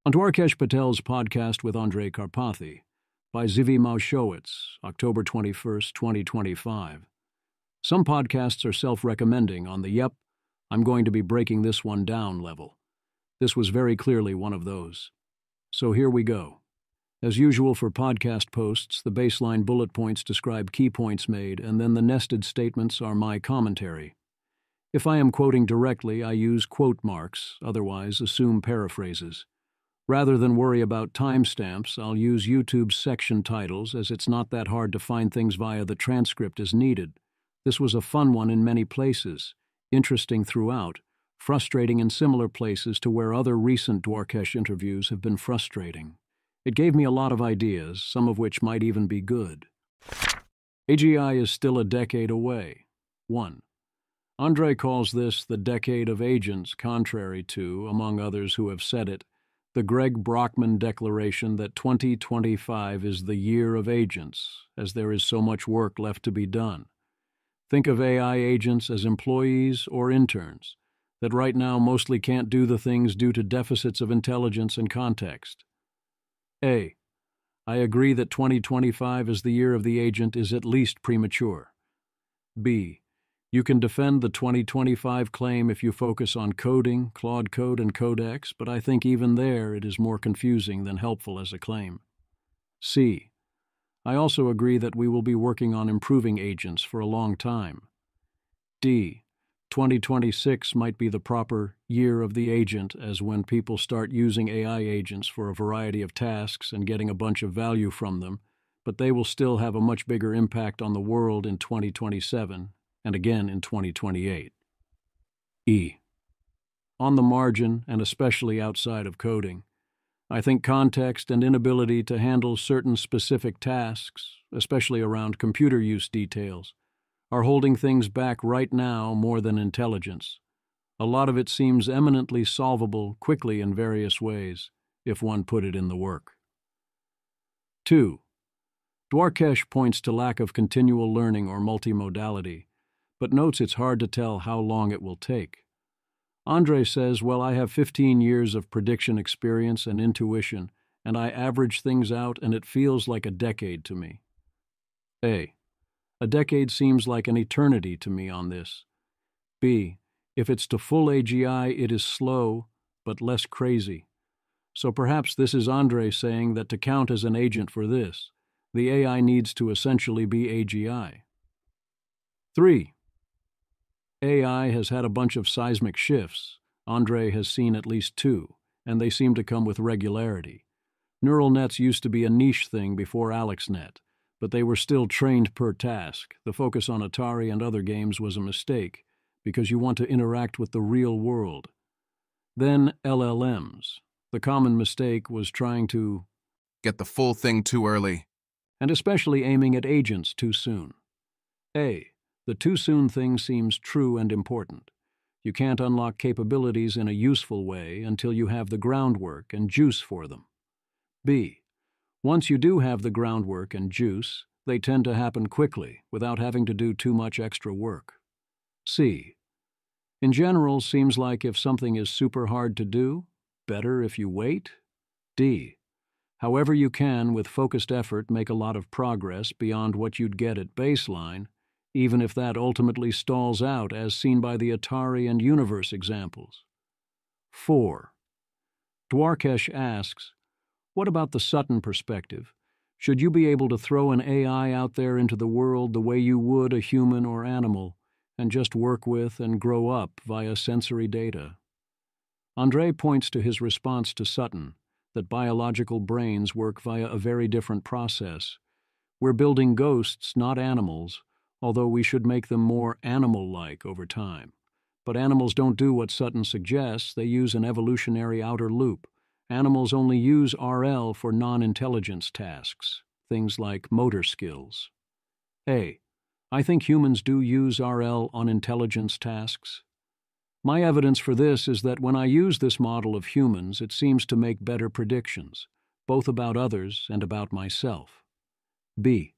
On Dwarkesh Patel's podcast with Andrej Karpathy by Zivi Maushowitz, October 21st, 2025. Some podcasts are self-recommending on the "yep, I'm going to be breaking this one down" level. This was very clearly one of those. So here we go. As usual for podcast posts, the baseline bullet points describe key points made, and then the nested statements are my commentary. If I am quoting directly, I use quote marks, otherwise assume paraphrases. Rather than worry about timestamps, I'll use YouTube's section titles, as it's not that hard to find things via the transcript as needed. This was a fun one in many places, interesting throughout, frustrating in similar places to where other recent Dwarkesh interviews have been frustrating. It gave me a lot of ideas, some of which might even be good. AGI is still a decade away. 1. Andrej calls this the decade of agents, contrary to, among others who have said it, the Greg Brockman declaration that 2025 is the year of agents, as there is so much work left to be done. Think of AI agents as employees or interns that right now mostly can't do the things due to deficits of intelligence and context. A. I agree that 2025 as the year of the agent is at least premature. B. You can defend the 2025 claim if you focus on coding, Claude Code, and Codex, but I think even there it is more confusing than helpful as a claim. C. I also agree that we will be working on improving agents for a long time. D. 2026 might be the proper year of the agent, as when people start using AI agents for a variety of tasks and getting a bunch of value from them, but they will still have a much bigger impact on the world in 2027. And again in 2028. E. On the margin, and especially outside of coding, I think context and inability to handle certain specific tasks, especially around computer use details, are holding things back right now more than intelligence. A lot of it seems eminently solvable quickly in various ways, if one put it in the work. 2. Dwarkesh points to lack of continual learning or multimodality, but notes it's hard to tell how long it will take. Andrej says, well, I have 15 years of prediction experience and intuition, and I average things out and it feels like a decade to me. A. A decade seems like an eternity to me on this. B. If it's to full AGI, it is slow, but less crazy. So perhaps this is Andrej saying that to count as an agent for this, the AI needs to essentially be AGI. 3. AI has had a bunch of seismic shifts. Andrej has seen at least 2, and they seem to come with regularity. Neural nets used to be a niche thing before AlexNet, but they were still trained per task. The focus on Atari and other games was a mistake, because you want to interact with the real world. Then LLMs. The common mistake was trying to get the full thing too early, and especially aiming at agents too soon. A. The too soon thing seems true and important. You can't unlock capabilities in a useful way until you have the groundwork and juice for them. B. Once you do have the groundwork and juice, they tend to happen quickly without having to do too much extra work. C. In general, seems like if something is super hard to do, better if you wait. D. However you can, with focused effort, make a lot of progress beyond what you'd get at baseline, even if that ultimately stalls out, as seen by the Atari and Universe examples. 4. Dwarkesh asks, what about the Sutton perspective? Should you be able to throw an AI out there into the world the way you would a human or animal, and just work with and grow up via sensory data? Andrej points to his response to Sutton, that biological brains work via a very different process. We're building ghosts, not animals, although we should make them more animal-like over time. But animals don't do what Sutton suggests. They use an evolutionary outer loop. Animals only use RL for non-intelligence tasks, things like motor skills. A. I think humans do use RL on intelligence tasks. My evidence for this is that when I use this model of humans, it seems to make better predictions, both about others and about myself. B.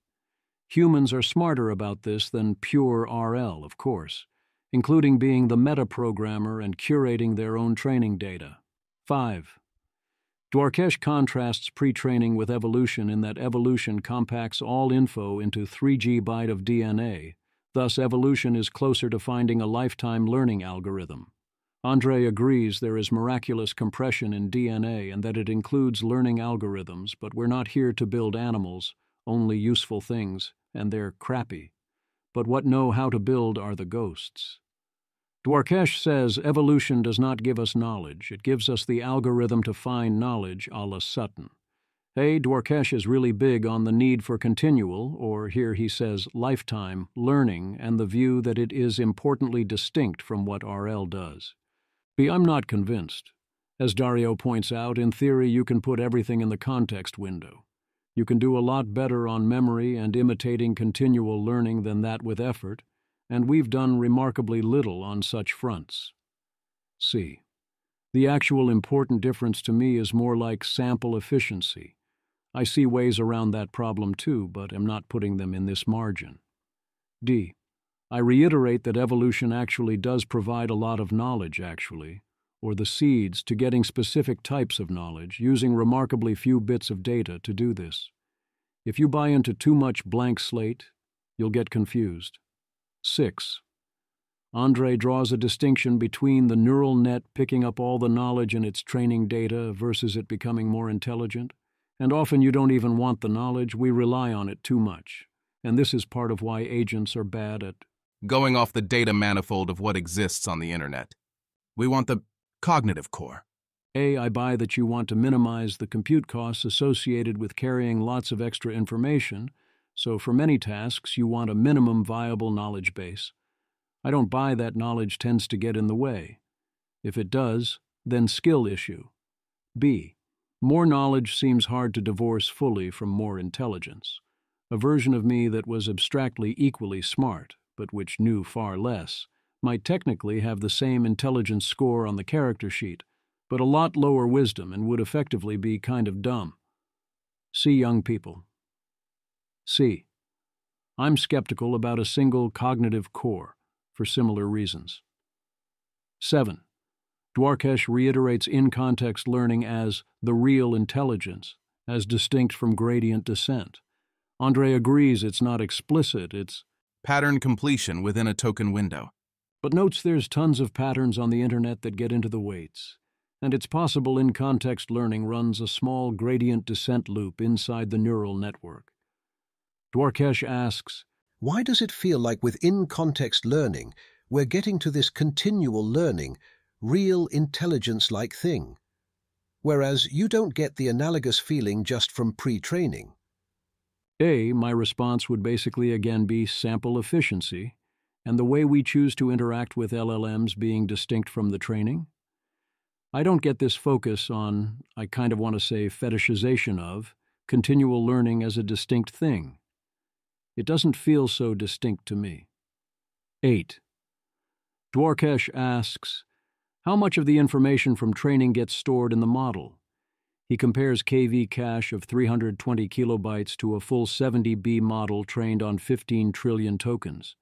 Humans are smarter about this than pure RL, of course, including being the meta-programmer and curating their own training data. 5. Dwarkesh contrasts pre-training with evolution in that evolution compacts all info into 3G byte of DNA. Thus, evolution is closer to finding a lifetime learning algorithm. Andrej agrees there is miraculous compression in DNA and that it includes learning algorithms, but we're not here to build animals, only useful things, and they're crappy. But what know how to build are the ghosts. Dwarkesh says evolution does not give us knowledge, it gives us the algorithm to find knowledge a la Sutton. Dwarkesh is really big on the need for continual, or here he says lifetime, learning and the view that it is importantly distinct from what RL does. I'm not convinced. As Dario points out, in theory you can put everything in the context window. You can do a lot better on memory and imitating continual learning than that with effort, and we've done remarkably little on such fronts. C. The actual important difference to me is more like sample efficiency. I see ways around that problem too, but am not putting them in this margin. D. I reiterate that evolution actually does provide a lot of knowledge, or the seeds to getting specific types of knowledge, using remarkably few bits of data to do this. If you buy into too much blank slate, you'll get confused. 6. Andrej draws a distinction between the neural net picking up all the knowledge in its training data versus it becoming more intelligent, and often you don't even want the knowledge, we rely on it too much, and this is part of why agents are bad at going off the data manifold of what exists on the internet. We want the cognitive core. I buy that you want to minimize the compute costs associated with carrying lots of extra information, so for many tasks you want a minimum viable knowledge base. I don't buy that knowledge tends to get in the way. If it does, then skill issue. B. More knowledge seems hard to divorce fully from more intelligence. A version of me that was abstractly equally smart, but which knew far less, might technically have the same intelligence score on the character sheet, but a lot lower wisdom and would effectively be kind of dumb. See young people. C. I'm skeptical about a single cognitive core, for similar reasons. 7. Dwarkesh reiterates in-context learning as the real intelligence, as distinct from gradient descent. Andrej agrees it's not explicit, it's pattern completion within a token window. But notes there's tons of patterns on the internet that get into the weights, and it's possible in-context learning runs a small gradient descent loop inside the neural network. Dwarkesh asks, why does it feel like with in-context learning, we're getting to this continual learning, real intelligence-like thing, whereas you don't get the analogous feeling just from pre-training? My response would basically again be sample efficiency, and the way we choose to interact with LLMs being distinct from the training. I don't get this focus on, I kind of want to say fetishization of, continual learning as a distinct thing. It doesn't feel so distinct to me. 8. Dwarkesh asks, how much of the information from training gets stored in the model? He compares KV cache of 320 kilobytes to a full 70B model trained on 15 trillion tokens.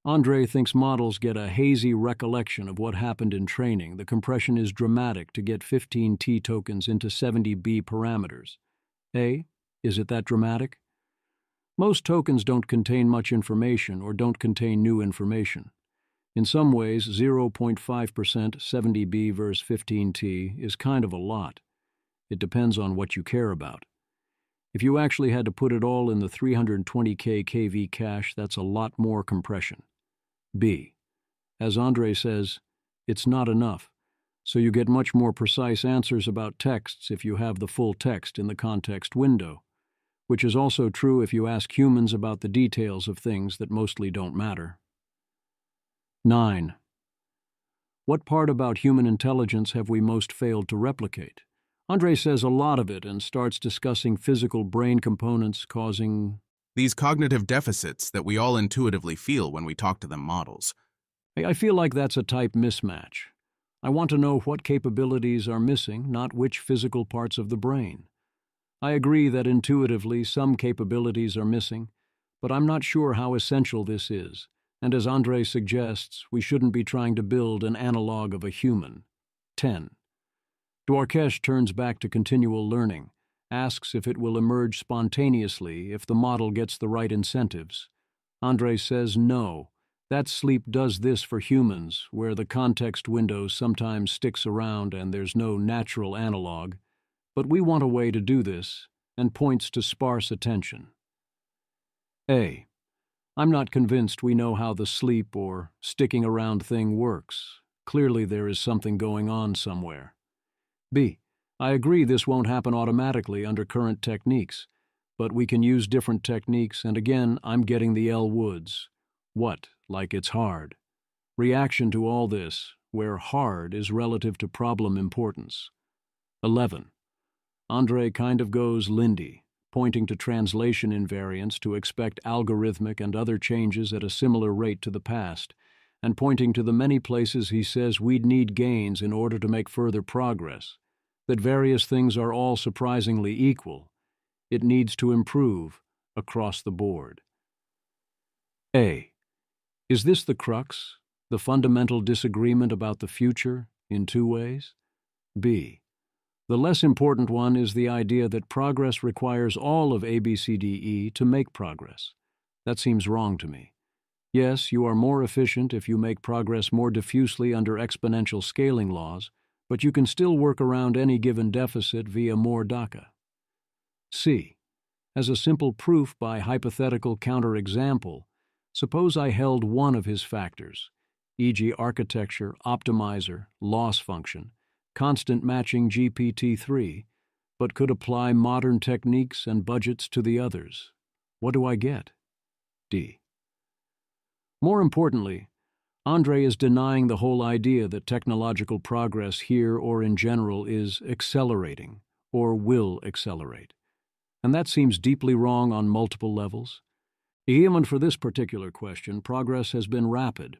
Andrej thinks models get a hazy recollection of what happened in training. The compression is dramatic to get 15 T tokens into 70B parameters. Is it that dramatic? Most tokens don't contain much information or don't contain new information. In some ways, 0.5% 70B versus 15T is kind of a lot. It depends on what you care about. If you actually had to put it all in the 320K KV cache, that's a lot more compression. B. As Andrej says, it's not enough, so you get much more precise answers about texts if you have the full text in the context window, which is also true if you ask humans about the details of things that mostly don't matter. 9. What part about human intelligence have we most failed to replicate? Andrej says a lot of it and starts discussing physical brain components causing these cognitive deficits that we all intuitively feel when we talk to them models. I feel like that's a type mismatch. I want to know what capabilities are missing, not which physical parts of the brain. I agree that intuitively some capabilities are missing, but I'm not sure how essential this is, and as Andrej suggests, we shouldn't be trying to build an analog of a human. 10. Dwarkesh turns back to continual learning, asks if it will emerge spontaneously if the model gets the right incentives. Andrej says no. That sleep does this for humans, where the context window sometimes sticks around and there's no natural analog. But we want a way to do this, and points to sparse attention. A. I'm not convinced we know how the sleep or sticking around thing works. Clearly there is something going on somewhere. B. I agree this won't happen automatically under current techniques, but we can use different techniques, and again, I'm getting the L. Woods. What, like it's hard? Reaction to all this, where hard is relative to problem importance. 11. Andrej kind of goes Lindy, pointing to translation invariants to expect algorithmic and other changes at a similar rate to the past, and pointing to the many places he says we'd need gains in order to make further progress, that various things are all surprisingly equal. It needs to improve across the board. A. Is this the crux, the fundamental disagreement about the future, in two ways? B. The less important one is the idea that progress requires all of ABCDE to make progress. That seems wrong to me. Yes, you are more efficient if you make progress more diffusely under exponential scaling laws, but you can still work around any given deficit via more DACA. C. As a simple proof by hypothetical counterexample, suppose I held one of his factors, e.g. architecture, optimizer, loss function, constant matching GPT-3, but could apply modern techniques and budgets to the others. What do I get? D. More importantly, Andrej is denying the whole idea that technological progress here or in general is accelerating or will accelerate. And that seems deeply wrong on multiple levels. Even for this particular question, progress has been rapid.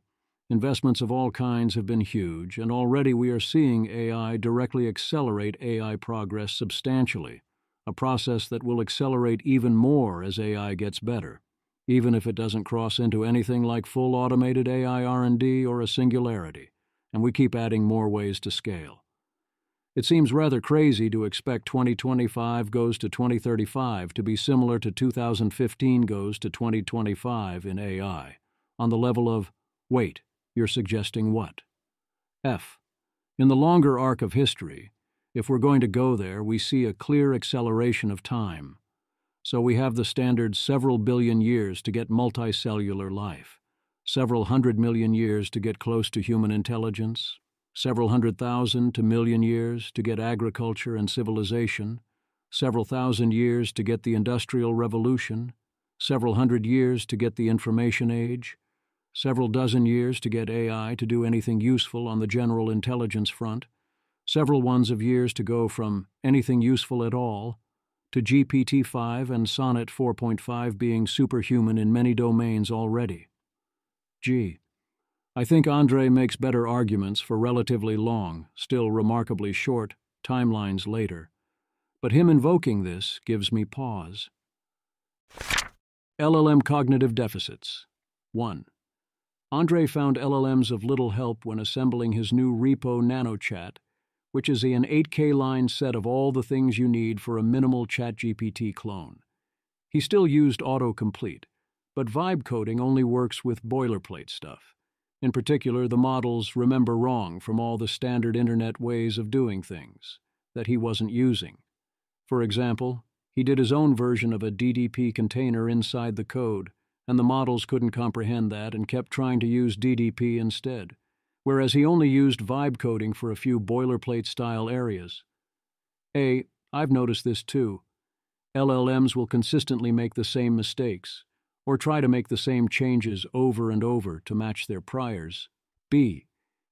Investments of all kinds have been huge, and already we are seeing AI directly accelerate AI progress substantially, a process that will accelerate even more as AI gets better, even if it doesn't cross into anything like full automated AI R&D or a singularity, and we keep adding more ways to scale. It seems rather crazy to expect 2025 goes to 2035 to be similar to 2015 goes to 2025 in AI, on the level of, wait, you're suggesting what? F. In the longer arc of history, if we're going to go there, we see a clear acceleration of time. So we have the standard several billion years to get multicellular life, several 100 million years to get close to human intelligence, several 100,000 to million years to get agriculture and civilization, several thousand years to get the Industrial Revolution, several hundred years to get the Information Age, several dozen years to get AI to do anything useful on the general intelligence front, several ones of years to go from anything useful at all to GPT-5 and Sonnet 4.5 being superhuman in many domains already. G. I think Andrej makes better arguments for relatively long, still remarkably short, timelines later, but him invoking this gives me pause. LLM cognitive deficits. 1. Andrej found LLMs of little help when assembling his new repo NanoChat, which is an 8K line set of all the things you need for a minimal ChatGPT clone. He still used autocomplete, but vibe coding only works with boilerplate stuff. In particular, the models remember wrong from all the standard internet ways of doing things that he wasn't using. For example, he did his own version of a DDP container inside the code, and the models couldn't comprehend that and kept trying to use DDP instead, whereas he only used vibe coding for a few boilerplate-style areas. I've noticed this too. LLMs will consistently make the same mistakes, or try to make the same changes over and over to match their priors. B.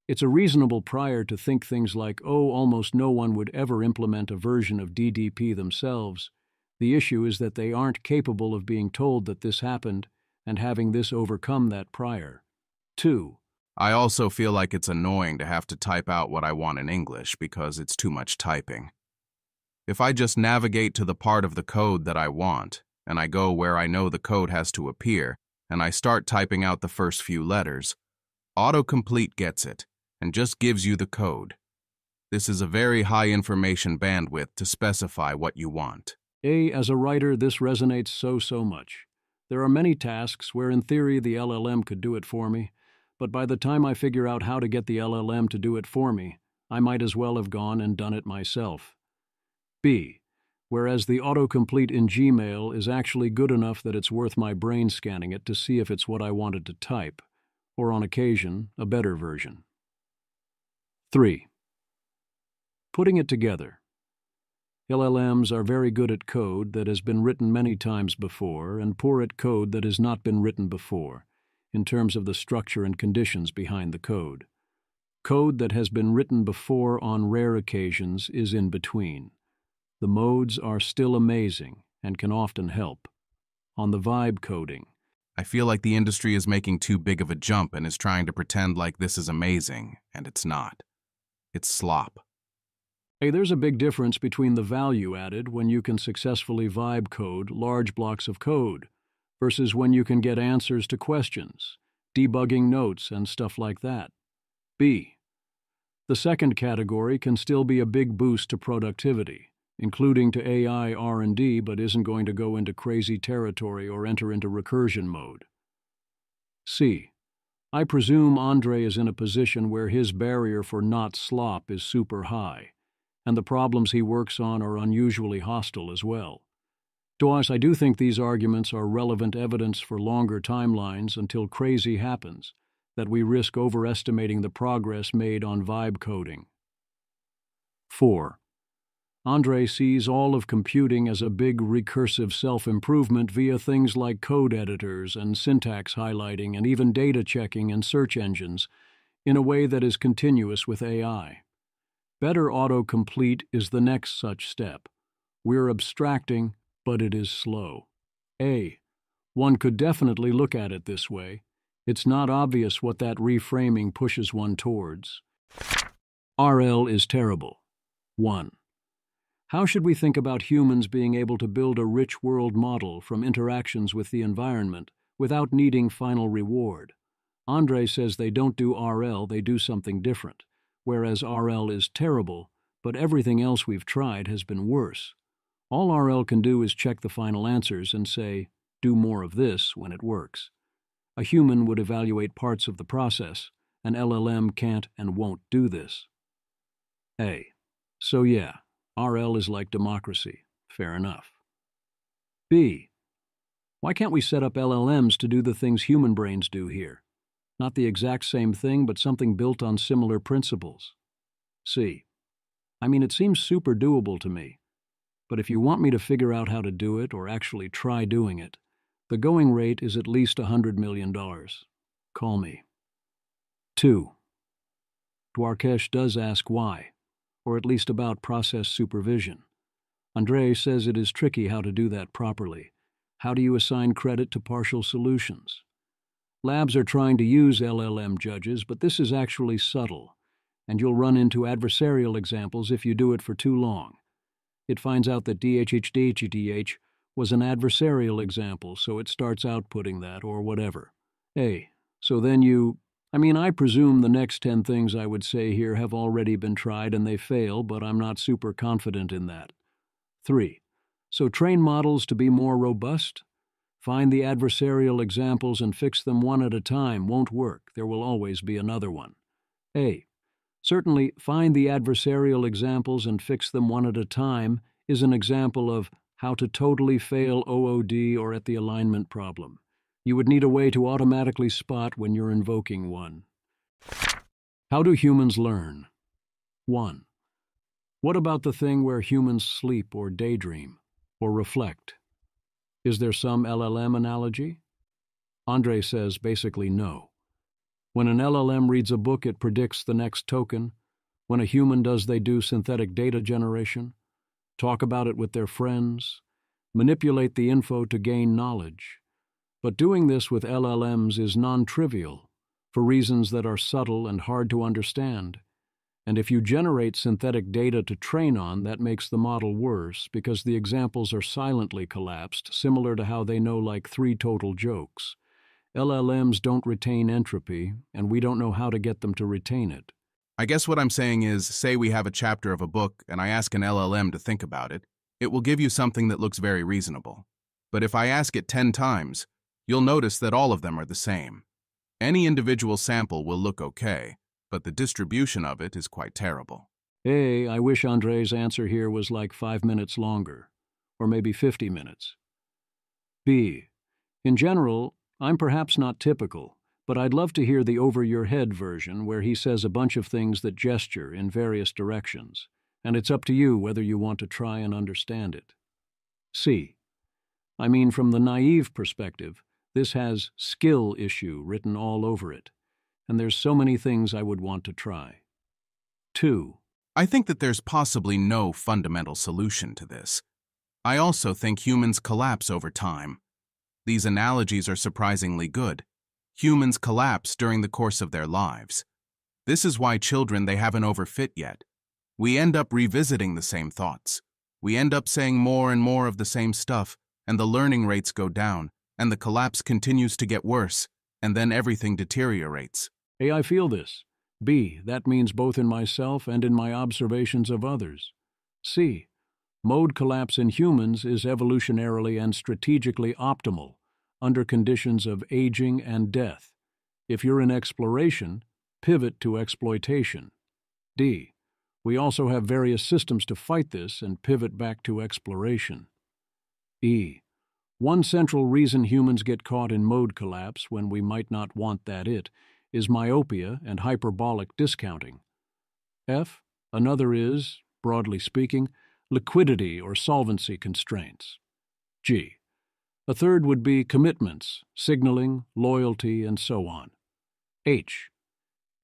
It's a reasonable prior to think things like, almost no one would ever implement a version of DDP themselves. The issue is that they aren't capable of being told that this happened and having this overcome that prior. 2. I also feel like it's annoying to have to type out what I want in English because it's too much typing. If I just navigate to the part of the code that I want, and I go where I know the code has to appear, and I start typing out the first few letters, autocomplete gets it and just gives you the code. This is a very high information bandwidth to specify what you want. A, as a writer, this resonates so much. There are many tasks where in theory the LLM could do it for me, but by the time I figure out how to get the LLM to do it for me, I might as well have gone and done it myself. B, whereas the autocomplete in Gmail is actually good enough that it's worth my brain scanning it to see if it's what I wanted to type, or on occasion, a better version. 3. Putting it together. LLMs are very good at code that has been written many times before and poor at code that has not been written before, in terms of the structure and conditions behind the code. Code that has been written before on rare occasions is in between. The modes are still amazing and can often help. On the vibe coding, I feel like the industry is making too big of a jump and is trying to pretend like this is amazing, and it's not. It's slop. Hey, there's a big difference between the value added when you can successfully vibe code large blocks of code versus when you can get answers to questions, debugging notes, and stuff like that. B. The second category can still be a big boost to productivity, including to AI R&D, but isn't going to go into crazy territory or enter into recursion mode. C. I presume Andrej is in a position where his barrier for not slop is super high, and the problems he works on are unusually hostile as well. I do think these arguments are relevant evidence for longer timelines until crazy happens, that we risk overestimating the progress made on vibe coding. 4. Andrej sees all of computing as a big recursive self-improvement via things like code editors and syntax highlighting and even data checking and search engines in a way that is continuous with AI. Better autocomplete is the next such step. We're abstracting, but it is slow. A. One could definitely look at it this way. It's not obvious what that reframing pushes one towards. RL is terrible. 1. How should we think about humans being able to build a rich world model from interactions with the environment without needing final reward? Andrej says they don't do RL, they do something different, whereas RL is terrible, but everything else we've tried has been worse. All RL can do is check the final answers and say, do more of this when it works. A human would evaluate parts of the process. An LLM can't and won't do this. A. So yeah, RL is like democracy. Fair enough. B. Why can't we set up LLMs to do the things human brains do here? Not the exact same thing, but something built on similar principles. C. I mean, it seems super doable to me. But if you want me to figure out how to do it or actually try doing it, the going rate is at least $100 million. Call me. 2. Dwarkesh does ask why, or at least about process supervision. Andrej says it is tricky how to do that properly. How do you assign credit to partial solutions? Labs are trying to use LLM judges, but this is actually subtle, and you'll run into adversarial examples if you do it for too long. It finds out that DHHDHDH was an adversarial example, so it starts outputting that, or whatever. A. So then I presume the next 10 things I would say here have already been tried and they fail, but I'm not super confident in that. 3. So train models to be more robust? Find the adversarial examples and fix them one at a time won't work. There will always be another one. A. Certainly, find the adversarial examples and fix them one at a time is an example of how to totally fail OOD or at the alignment problem. You would need a way to automatically spot when you're invoking one. How do humans learn? 1. What about the thing where humans sleep or daydream or reflect? Is there some LLM analogy? Andrej says basically no. When an LLM reads a book, it predicts the next token. When a human does, they do synthetic data generation, talk about it with their friends, manipulate the info to gain knowledge. But doing this with LLMs is non-trivial for reasons that are subtle and hard to understand. And if you generate synthetic data to train on, that makes the model worse because the examples are silently collapsed, similar to how they know like 3 total jokes. LLMs don't retain entropy, and we don't know how to get them to retain it. I guess what I'm saying is, say we have a chapter of a book and I ask an LLM to think about it, it will give you something that looks very reasonable. But if I ask it 10 times, you'll notice that all of them are the same. Any individual sample will look okay, but the distribution of it is quite terrible. A, I wish Andrej's answer here was like 5 minutes longer, or maybe 50 minutes. B, in general, I'm perhaps not typical, but I'd love to hear the over-your-head version where he says a bunch of things that gesture in various directions, and it's up to you whether you want to try and understand it. C, I mean, from the naive perspective, this has skill issue written all over it, and there's so many things I would want to try. 2, I think that there's possibly no fundamental solution to this. I also think humans collapse over time. These analogies are surprisingly good. Humans collapse during the course of their lives. This is why children, they haven't overfit yet. We end up revisiting the same thoughts. We end up saying more and more of the same stuff, and the learning rates go down, and the collapse continues to get worse, and then everything deteriorates. A, I feel this. B, that means both in myself and in my observations of others. C, mode collapse in humans is evolutionarily and strategically optimal under conditions of aging and death. If you're in exploration, pivot to exploitation. D, we also have various systems to fight this and pivot back to exploration. E, one central reason humans get caught in mode collapse when we might not want that is myopia and hyperbolic discounting. F, another is, broadly speaking, liquidity or solvency constraints. G, a third would be commitments, signaling, loyalty, and so on. H,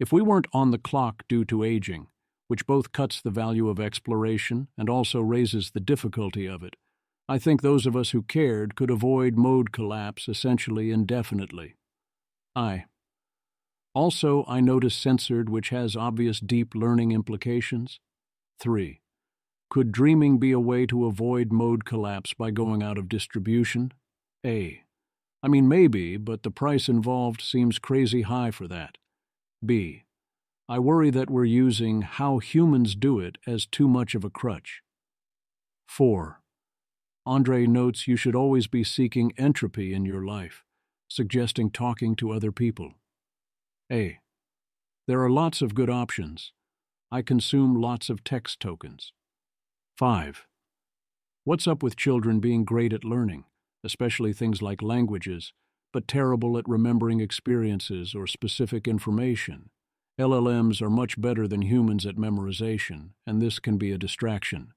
if we weren't on the clock due to aging, which both cuts the value of exploration and also raises the difficulty of it, I think those of us who cared could avoid mode collapse essentially indefinitely. I, also, I notice censored, which has obvious deep learning implications. 3, could dreaming be a way to avoid mode collapse by going out of distribution? A, I mean maybe, but the price involved seems crazy high for that. B, I worry that we're using how humans do it as too much of a crutch. 4, Andrej notes you should always be seeking entropy in your life, suggesting talking to other people. A, there are lots of good options. I consume lots of text tokens. 5, what's up with children being great at learning, especially things like languages, but terrible at remembering experiences or specific information? LLMs are much better than humans at memorization, and this can be a distraction.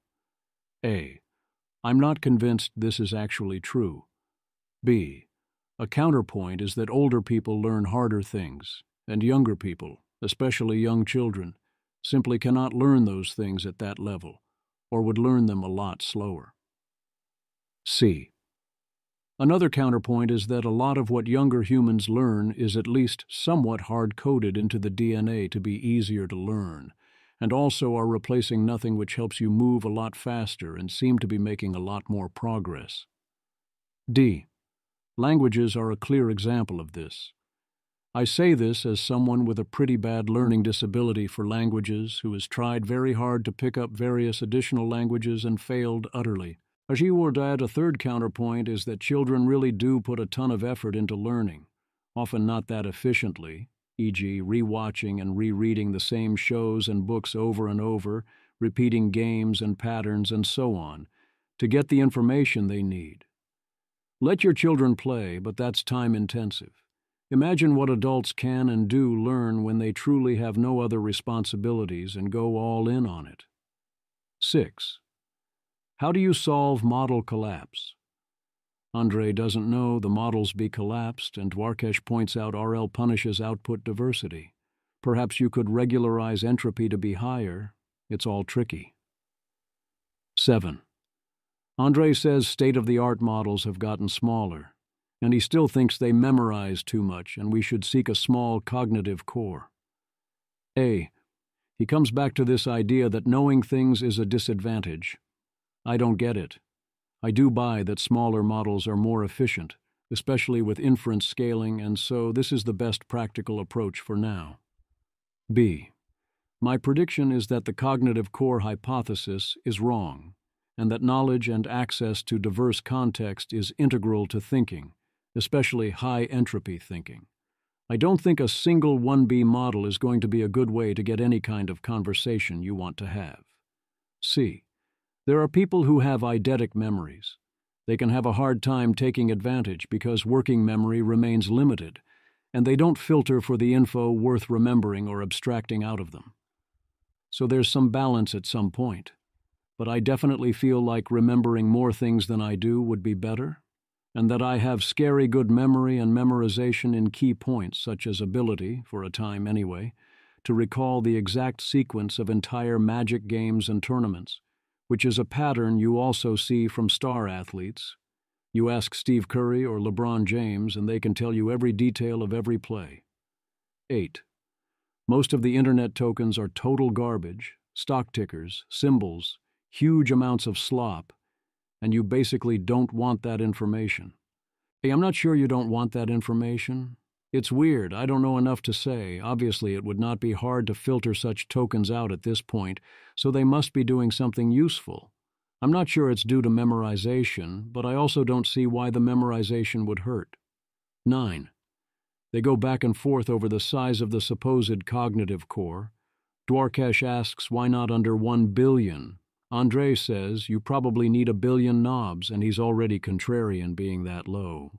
A, I'm not convinced this is actually true. B, a counterpoint is that older people learn harder things, and younger people, especially young children, simply cannot learn those things at that level, or would learn them a lot slower. C, another counterpoint is that a lot of what younger humans learn is at least somewhat hard-coded into the DNA to be easier to learn, and also are replacing nothing which helps you move a lot faster and seem to be making a lot more progress. D, languages are a clear example of this. I say this as someone with a pretty bad learning disability for languages who has tried very hard to pick up various additional languages and failed utterly. A third counterpoint is that children really do put a ton of effort into learning, often not that efficiently, e.g. rewatching and rereading the same shows and books over and over, repeating games and patterns and so on, to get the information they need. Let your children play, but that's time-intensive. Imagine what adults can and do learn when they truly have no other responsibilities and go all in on it. 6, how do you solve model collapse? Andrej doesn't know the models be collapsed, and Dwarkesh points out RL punishes output diversity. Perhaps you could regularize entropy to be higher. It's all tricky. 7, Andrej says state-of-the-art models have gotten smaller, and he still thinks they memorize too much and we should seek a small cognitive core. A, he comes back to this idea that knowing things is a disadvantage. I don't get it. I do buy that smaller models are more efficient, especially with inference scaling, and so this is the best practical approach for now. B, My prediction is that the cognitive core hypothesis is wrong, and that knowledge and access to diverse context is integral to thinking, especially high-entropy thinking. I don't think a single 1B model is going to be a good way to get any kind of conversation you want to have. C. There are people who have eidetic memories. They can have a hard time taking advantage because working memory remains limited, and they don't filter for the info worth remembering or abstracting out of them. So there's some balance at some point. But I definitely feel like remembering more things than I do would be better, and that I have scary good memory and memorization in key points, such as ability, for a time anyway, to recall the exact sequence of entire Magic games and tournaments, which is a pattern you also see from star athletes. You ask Steve Curry or LeBron James, and they can tell you every detail of every play. 8. Most of the internet tokens are total garbage, stock tickers, symbols, huge amounts of slop, and you basically don't want that information. Hey, I'm not sure you don't want that information. It's weird, I don't know enough to say. Obviously, it would not be hard to filter such tokens out at this point, so they must be doing something useful. I'm not sure it's due to memorization, but I also don't see why the memorization would hurt. 9. They go back and forth over the size of the supposed cognitive core. Dwarkesh asks why not under 1 billion. Andrej says you probably need 1 billion knobs, and he's already contrarian being that low.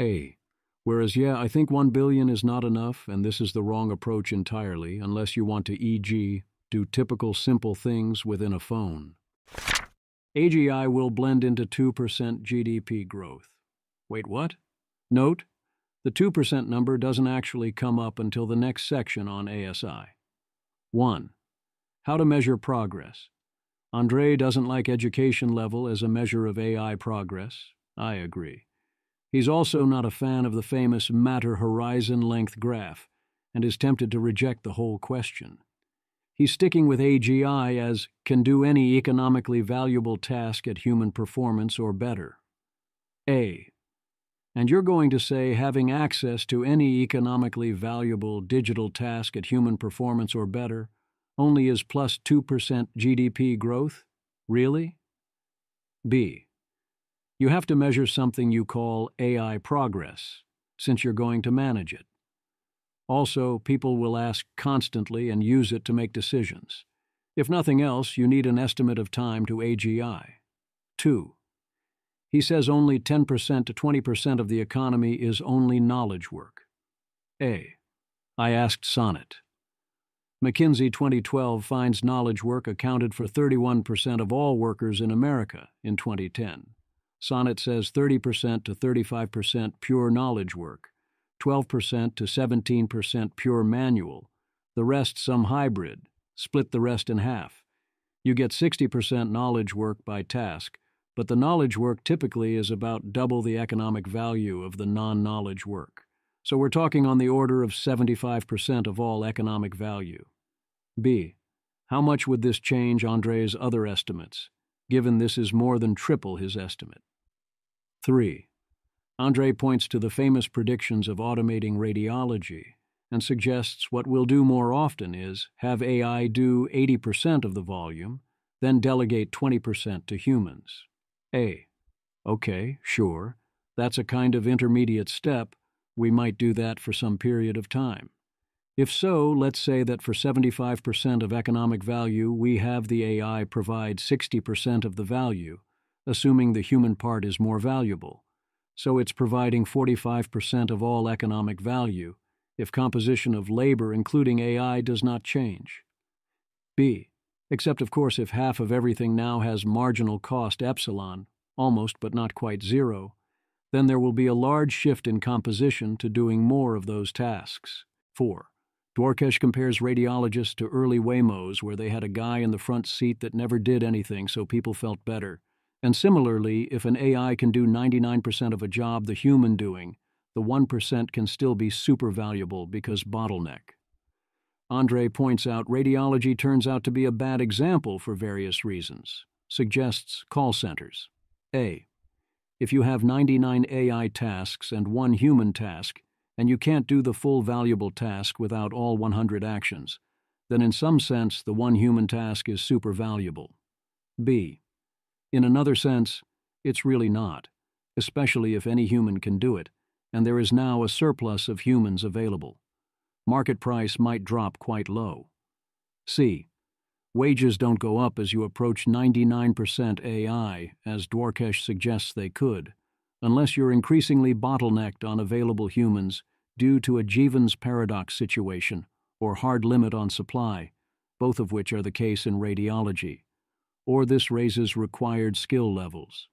A. Whereas, I think 1 billion is not enough, and this is the wrong approach entirely, unless you want to, e.g., do typical simple things within a phone. AGI will blend into 2% GDP growth. Wait, what? Note, the 2% number doesn't actually come up until the next section on ASI. 1. How to measure progress. Andrej doesn't like education level as a measure of AI progress. I agree. He's also not a fan of the famous matter horizon length graph and is tempted to reject the whole question. He's sticking with AGI as can do any economically valuable task at human performance or better. A. And you're going to say having access to any economically valuable digital task at human performance or better only is plus 2% GDP growth? Really? B. You have to measure something you call AI progress, since you're going to manage it. Also, people will ask constantly and use it to make decisions. If nothing else, you need an estimate of time to AGI. 2. He says only 10% to 20% of the economy is only knowledge work. A. I asked Sonnet. McKinsey 2012 finds knowledge work accounted for 31% of all workers in America in 2010. Sonnet says 30% to 35% pure knowledge work, 12% to 17% pure manual, the rest some hybrid, split the rest in half. You get 60% knowledge work by task, but the knowledge work typically is about double the economic value of the non-knowledge work. So we're talking on the order of 75% of all economic value. B. How much would this change Andrej's other estimates, given this is more than triple his estimate? 3. Andrej points to the famous predictions of automating radiology and suggests what we'll do more often is have AI do 80% of the volume, then delegate 20% to humans. A. Okay, sure. That's a kind of intermediate step. We might do that for some period of time. If so, let's say that for 75% of economic value, we have the AI provide 60% of the value, assuming the human part is more valuable. So it's providing 45% of all economic value, if composition of labor, including AI, does not change. B. Except, of course, if half of everything now has marginal cost epsilon, almost but not quite zero, then there will be a large shift in composition to doing more of those tasks. 4. Dwarkesh compares radiologists to early Waymos where they had a guy in the front seat that never did anything so people felt better. And similarly, if an AI can do 99% of a job the human doing, the 1% can still be super valuable because bottleneck. Andrej points out radiology turns out to be a bad example for various reasons. Suggests call centers. A. If you have 99 AI tasks and 1 human task, and you can't do the full valuable task without all 100 actions, then in some sense the one human task is super valuable. B. In another sense, it's really not, especially if any human can do it, and there is now a surplus of humans available. Market price might drop quite low. C. Wages don't go up as you approach 99% AI, as Dwarkesh suggests they could, unless you're increasingly bottlenecked on available humans due to a Jevons paradox situation or hard limit on supply, both of which are the case in radiology. Or this raises required skill levels.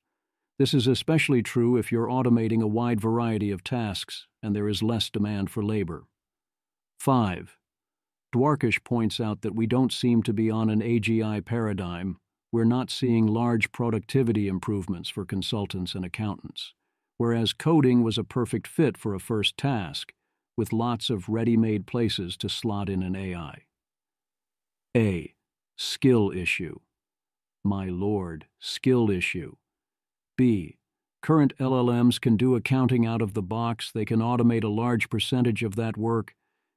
This is especially true if you're automating a wide variety of tasks and there is less demand for labor. 5. Dwarkesh points out that we don't seem to be on an AGI paradigm. We're not seeing large productivity improvements for consultants and accountants, whereas coding was a perfect fit for a first task, with lots of ready-made places to slot in an AI. A. Skill issue. My lord, skill issue. B. Current LLMs can do accounting out of the box, they can automate a large percentage of that work,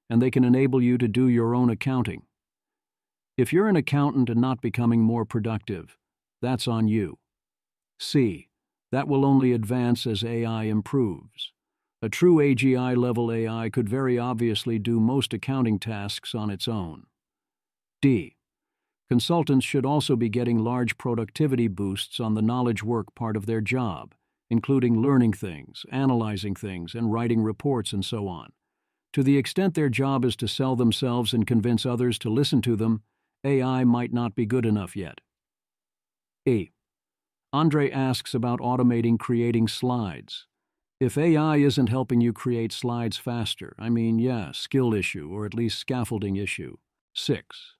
and they can enable you to do your own accounting. If you're an accountant and not becoming more productive, that's on you. C. That will only advance as AI improves. A true AGI-level AI could very obviously do most accounting tasks on its own. D. Consultants should also be getting large productivity boosts on the knowledge work part of their job, including learning things, analyzing things, and writing reports and so on. To the extent their job is to sell themselves and convince others to listen to them, AI might not be good enough yet. E. Andrej asks about automating creating slides. If AI isn't helping you create slides faster, skill issue, or at least scaffolding issue. 6.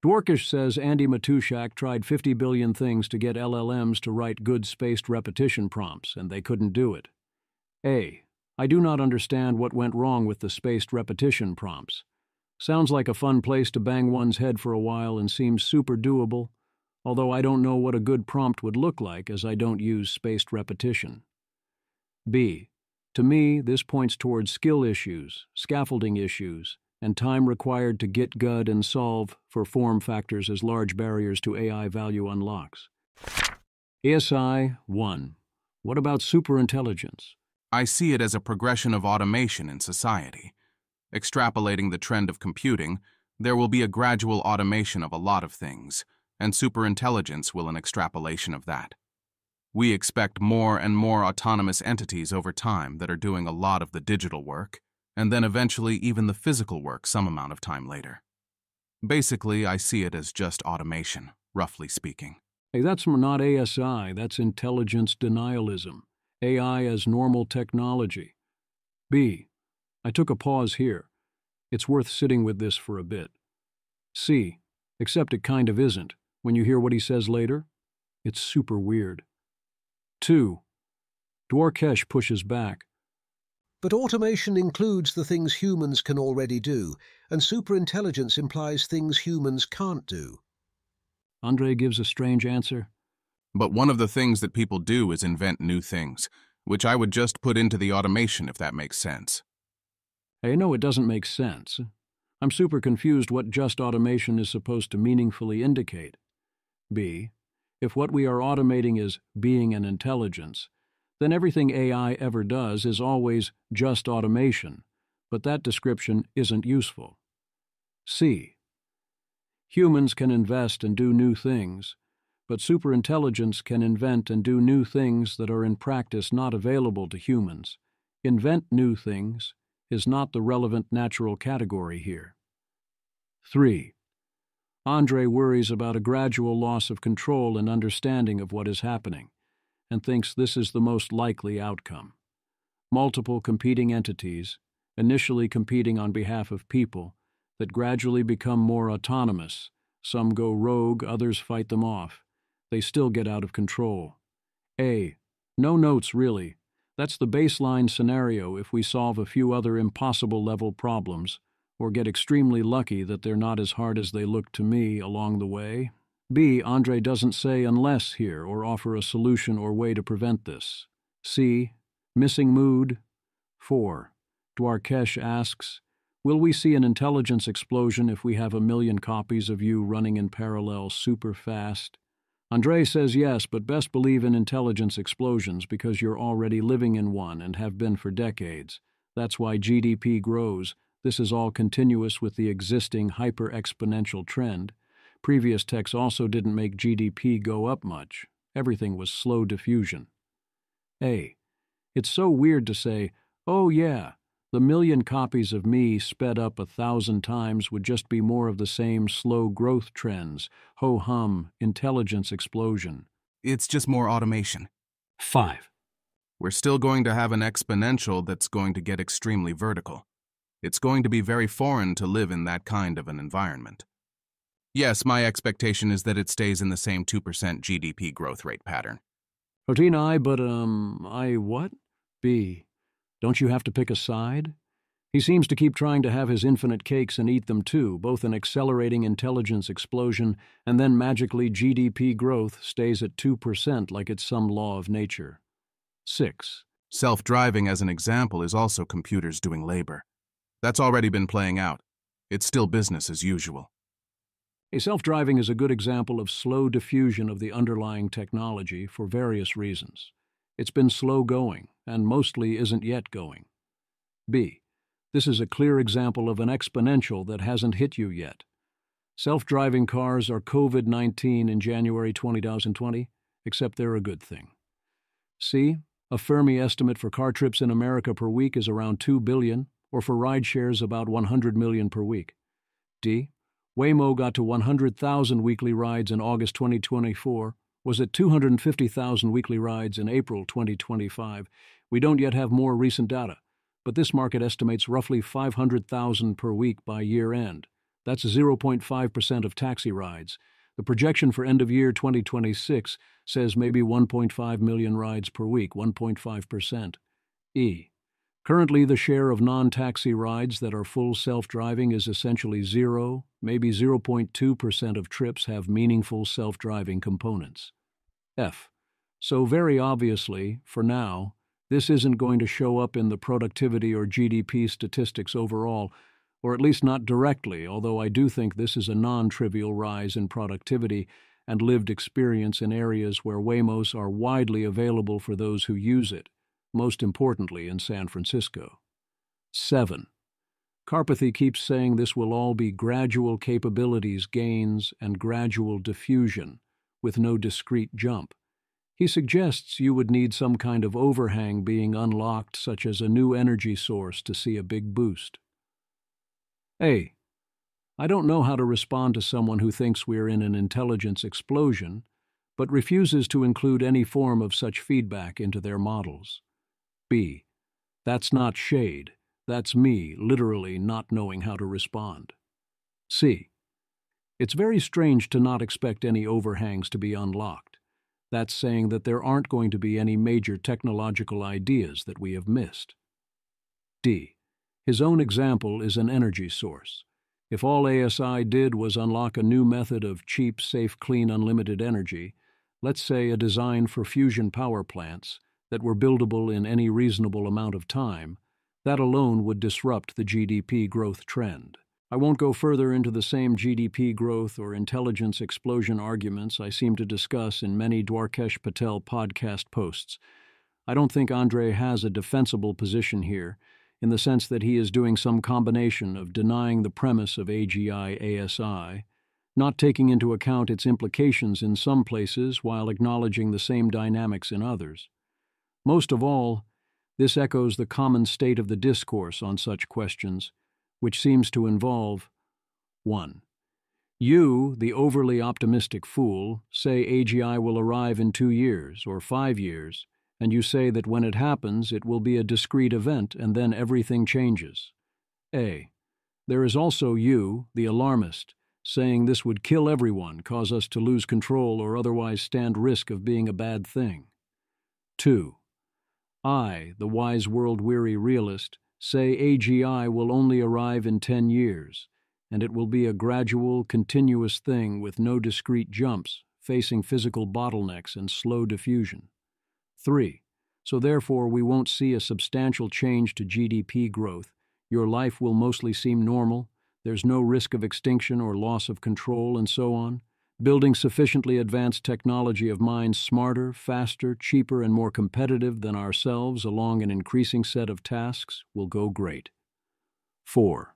Dwarkesh says Andy Matushak tried 50 billion things to get LLMs to write good spaced repetition prompts, and they couldn't do it. A. I do not understand what went wrong with the spaced repetition prompts. Sounds like a fun place to bang one's head for a while and seems super doable, although I don't know what a good prompt would look like as I don't use spaced repetition. B. To me, this points towards skill issues, scaffolding issues, and time required to get good and solve for form factors as large barriers to AI value unlocks. ASI 1. What about superintelligence? I see it as a progression of automation in society. Extrapolating the trend of computing, there will be a gradual automation of a lot of things, and superintelligence will an extrapolation of that. We expect more and more autonomous entities over time that are doing a lot of the digital work, and then eventually even the physical work some amount of time later. Basically, I see it as just automation, roughly speaking. Hey, that's not ASI, that's intelligence denialism. AI as normal technology. B. I took a pause here. It's worth sitting with this for a bit. C. Except it kind of isn't. When you hear what he says later, it's super weird. 2. Dwarkesh pushes back. But automation includes the things humans can already do, and superintelligence implies things humans can't do. Andrej gives a strange answer. But one of the things that people do is invent new things, which I would just put into the automation if that makes sense. Hey, no, it doesn't make sense. I'm super confused what just automation is supposed to meaningfully indicate. B. If what we are automating is being and intelligence, then everything AI ever does is always just automation, but that description isn't useful. C. Humans can invest and do new things, but superintelligence can invent and do new things that are in practice not available to humans. Invent new things is not the relevant natural category here. 3. Andrej worries about a gradual loss of control and understanding of what is happening, and thinks this is the most likely outcome. Multiple competing entities, initially competing on behalf of people, that gradually become more autonomous. Some go rogue, others fight them off. They still get out of control. A. No notes, really. That's the baseline scenario if we solve a few other impossible level problems, or get extremely lucky that they're not as hard as they look to me along the way. B. Andrej doesn't say unless here or offer a solution or way to prevent this. C. Missing mood. 4. Dwarkesh asks, Will we see an intelligence explosion if we have 1,000,000 copies of you running in parallel super fast? Andrej says yes, but best believe in intelligence explosions because you're already living in one and have been for decades. That's why GDP grows. This is all continuous with the existing hyper-exponential trend. Previous techs also didn't make GDP go up much. Everything was slow diffusion. A. It's so weird to say, oh yeah, the 1,000,000 copies of me sped up 1,000 times would just be more of the same slow growth trends. Ho-hum, intelligence explosion. It's just more automation. 5. We're still going to have an exponential that's going to get extremely vertical. It's going to be very foreign to live in that kind of an environment. Yes, my expectation is that it stays in the same 2% GDP growth rate pattern. 14I, but I what? B. Don't you have to pick a side? He seems to keep trying to have his infinite cakes and eat them too, both an accelerating intelligence explosion and then magically GDP growth stays at 2% like it's some law of nature. 6. Self-driving, as an example, is also computers doing labor. That's already been playing out. It's still business as usual. Self-driving is a good example of slow diffusion of the underlying technology for various reasons. It's been slow going, and mostly isn't yet going. B. This is a clear example of an exponential that hasn't hit you yet. Self-driving cars are COVID-19 in January 2020, except they're a good thing. C. A Fermi estimate for car trips in America per week is around 2 billion, or for ride shares about 100 million per week. D. Waymo got to 100,000 weekly rides in August 2024, was at 250,000 weekly rides in April 2025. We don't yet have more recent data, but this market estimates roughly 500,000 per week by year-end. That's 0.5% of taxi rides. The projection for end-of-year 2026 says maybe 1.5 million rides per week, 1.5%. E. Currently, the share of non-taxi rides that are full self-driving is essentially zero. Maybe 0.2% of trips have meaningful self-driving components. F. So very obviously, for now, this isn't going to show up in the productivity or GDP statistics overall, or at least not directly, although I do think this is a non-trivial rise in productivity and lived experience in areas where Waymos are widely available for those who use it, most importantly in San Francisco. 7. Karpathy keeps saying this will all be gradual capabilities gains and gradual diffusion, with no discrete jump. He suggests you would need some kind of overhang being unlocked, such as a new energy source, to see a big boost. A. I don't know how to respond to someone who thinks we're in an intelligence explosion, but refuses to include any form of such feedback into their models. B. That's not shade. That's me, literally not knowing how to respond. C. It's very strange to not expect any overhangs to be unlocked. That's saying that there aren't going to be any major technological ideas that we have missed. D. His own example is an energy source. If all ASI did was unlock a new method of cheap, safe, clean, unlimited energy, let's say a design for fusion power plants that were buildable in any reasonable amount of time, that alone would disrupt the GDP growth trend. I won't go further into the same GDP growth or intelligence explosion arguments I seem to discuss in many Dwarkesh Patel podcast posts. I don't think Andrej has a defensible position here, in the sense that he is doing some combination of denying the premise of AGI-ASI, not taking into account its implications in some places while acknowledging the same dynamics in others. Most of all, this echoes the common state of the discourse on such questions, which seems to involve 1. You, the overly optimistic fool, say AGI will arrive in 2 years or 5 years, and you say that when it happens it will be a discrete event and then everything changes. A. There is also you, the alarmist, saying this would kill everyone, cause us to lose control, or otherwise stand risk of being a bad thing. 2. I, the wise world-weary realist, say AGI will only arrive in 10 years, and it will be a gradual, continuous thing with no discrete jumps, facing physical bottlenecks and slow diffusion. 3. So therefore we won't see a substantial change to GDP growth. Your life will mostly seem normal. There's no risk of extinction or loss of control, and so on. Building sufficiently advanced technology of minds smarter, faster, cheaper, and more competitive than ourselves along an increasing set of tasks will go great. 4.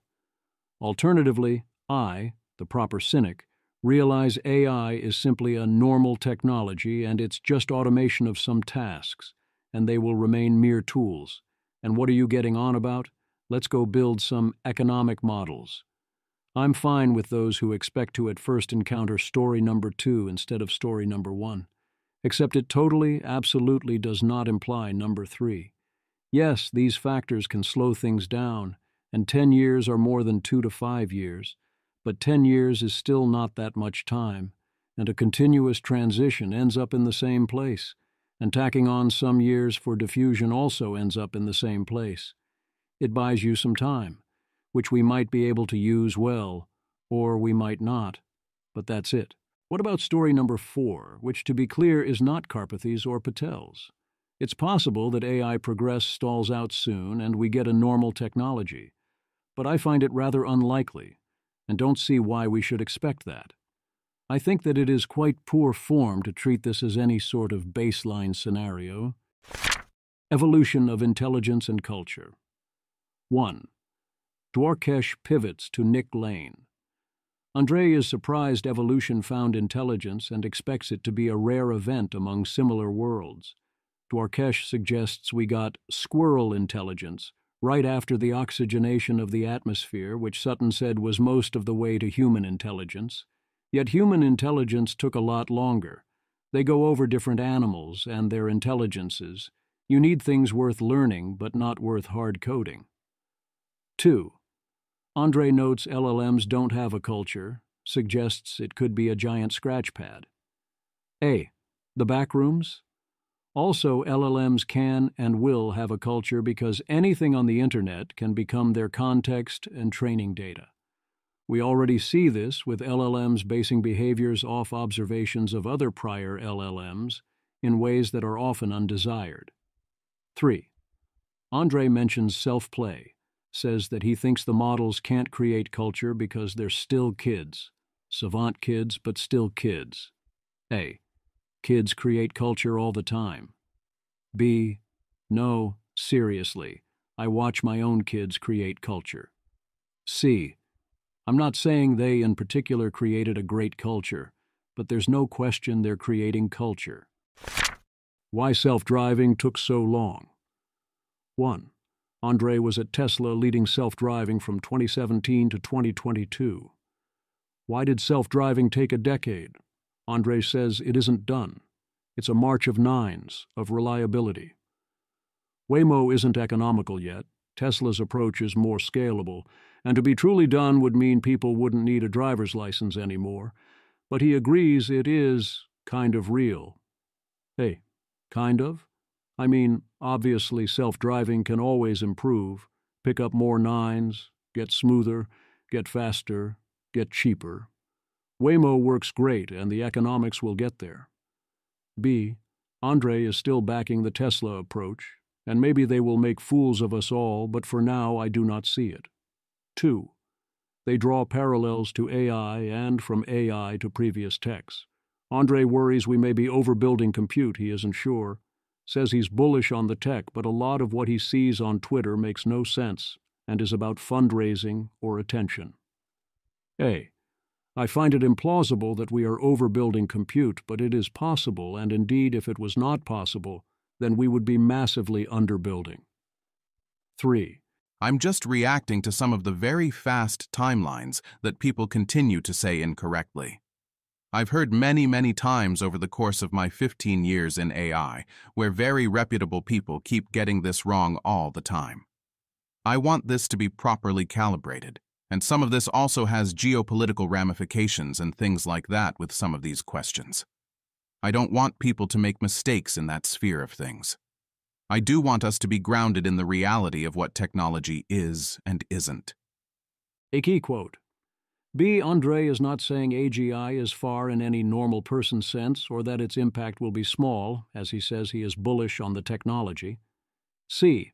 Alternatively, I, the proper cynic, realize AI is simply a normal technology and it's just automation of some tasks, and they will remain mere tools. And what are you getting on about? Let's go build some economic models. I'm fine with those who expect to at first encounter story number 2 instead of story number 1, except it totally, absolutely does not imply number 3. Yes, these factors can slow things down, and 10 years are more than 2 to 5 years, but 10 years is still not that much time, and a continuous transition ends up in the same place, and tacking on some years for diffusion also ends up in the same place. It buys you some time, which we might be able to use well, or we might not, but that's it. What about story number 4, which, to be clear, is not Karpathy's or Patel's? It's possible that AI progress stalls out soon and we get a normal technology, but I find it rather unlikely, and don't see why we should expect that. I think that it is quite poor form to treat this as any sort of baseline scenario. Evolution of intelligence and culture. 1. Dwarkesh pivots to Nick Lane. Andrej is surprised evolution found intelligence and expects it to be a rare event among similar worlds. Dwarkesh suggests we got squirrel intelligence right after the oxygenation of the atmosphere, which Sutton said was most of the way to human intelligence. Yet human intelligence took a lot longer. They go over different animals and their intelligences. You need things worth learning, but not worth hard coding. 2. Andrej notes LLMs don't have a culture, suggests it could be a giant scratch pad. A. The backrooms? Also, LLMs can and will have a culture because anything on the internet can become their context and training data. We already see this with LLMs basing behaviors off observations of other prior LLMs in ways that are often undesired. 3. Andrej mentions self-play, says that he thinks the models can't create culture because they're still kids. Savant kids, but still kids. A. Kids create culture all the time. B. No, seriously, I watch my own kids create culture. C. I'm not saying they in particular created a great culture, but there's no question they're creating culture. Why self-driving took so long. 1. Andrej was at Tesla leading self-driving from 2017 to 2022. Why did self-driving take a decade? Andrej says it isn't done. It's a march of nines, of reliability. Waymo isn't economical yet. Tesla's approach is more scalable, and to be truly done would mean people wouldn't need a driver's license anymore. But he agrees it is kind of real. Hey, kind of? I mean, obviously self-driving can always improve, pick up more nines, get smoother, get faster, get cheaper. Waymo works great, and the economics will get there. B. Andrej is still backing the Tesla approach, and maybe they will make fools of us all, but for now I do not see it. 2. They draw parallels to AI and from AI to previous techs. Andrej worries we may be overbuilding compute, he isn't sure. Says he's bullish on the tech, but a lot of what he sees on Twitter makes no sense and is about fundraising or attention. A. I find it implausible that we are overbuilding compute, but it is possible, and indeed if it was not possible, then we would be massively underbuilding. 3. I'm just reacting to some of the very fast timelines that people continue to say incorrectly. I've heard many times over the course of my 15 years in AI, where very reputable people keep getting this wrong all the time. I want this to be properly calibrated. And some of this also has geopolitical ramifications and things like that with some of these questions. I don't want people to make mistakes in that sphere of things. I do want us to be grounded in the reality of what technology is and isn't. A key quote. B. Andrej is not saying AGI is far in any normal person sense or that its impact will be small, as he says he is bullish on the technology. C.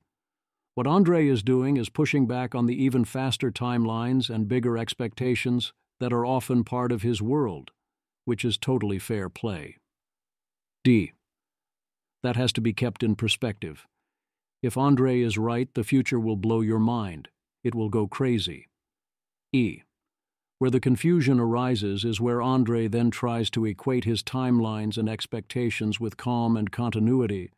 What Andrej is doing is pushing back on the even faster timelines and bigger expectations that are often part of his world, which is totally fair play. D. That has to be kept in perspective. If Andrej is right, the future will blow your mind. It will go crazy. E. Where the confusion arises is where Andrej then tries to equate his timelines and expectations with calm and continuity,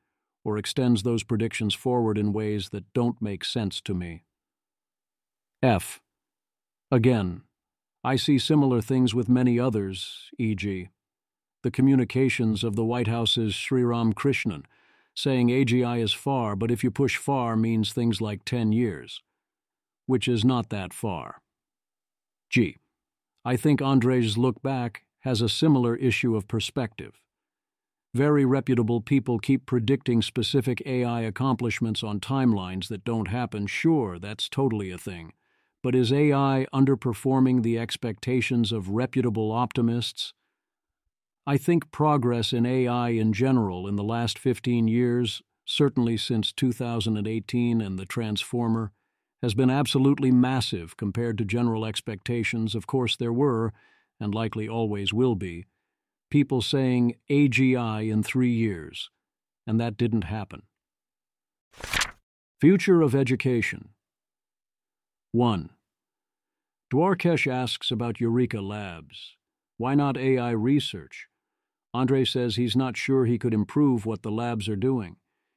or extends those predictions forward in ways that don't make sense to me. F. Again, I see similar things with many others, e.g., the communications of the White House's Sriram Krishnan, saying AGI is far, but if you push far means things like 10 years, which is not that far. G. I think Andrej's look back has a similar issue of perspective. Very reputable people keep predicting specific AI accomplishments on timelines that don't happen. Sure, that's totally a thing. But is AI underperforming the expectations of reputable optimists? I think progress in AI in general in the last 15 years, certainly since 2018 and the Transformer, has been absolutely massive compared to general expectations. Of course there were, and likely always will be, people saying AGI in 3 years, and that didn't happen. Future of education. 1. Dwarkesh asks about Eureka Labs. Why not AI research? Andrej says he's not sure he could improve what the labs are doing.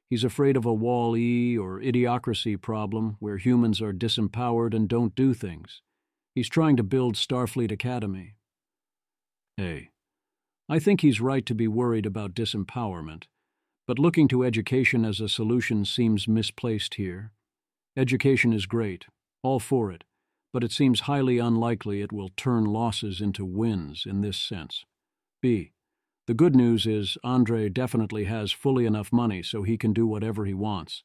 He's afraid of a Wall-E or idiocracy problem where humans are disempowered and don't do things. He's trying to build Starfleet Academy. A. I think he's right to be worried about disempowerment, but looking to education as a solution seems misplaced here. Education is great, all for it, but it seems highly unlikely it will turn losses into wins in this sense. B. The good news is Andrej definitely has fully enough money so he can do whatever he wants,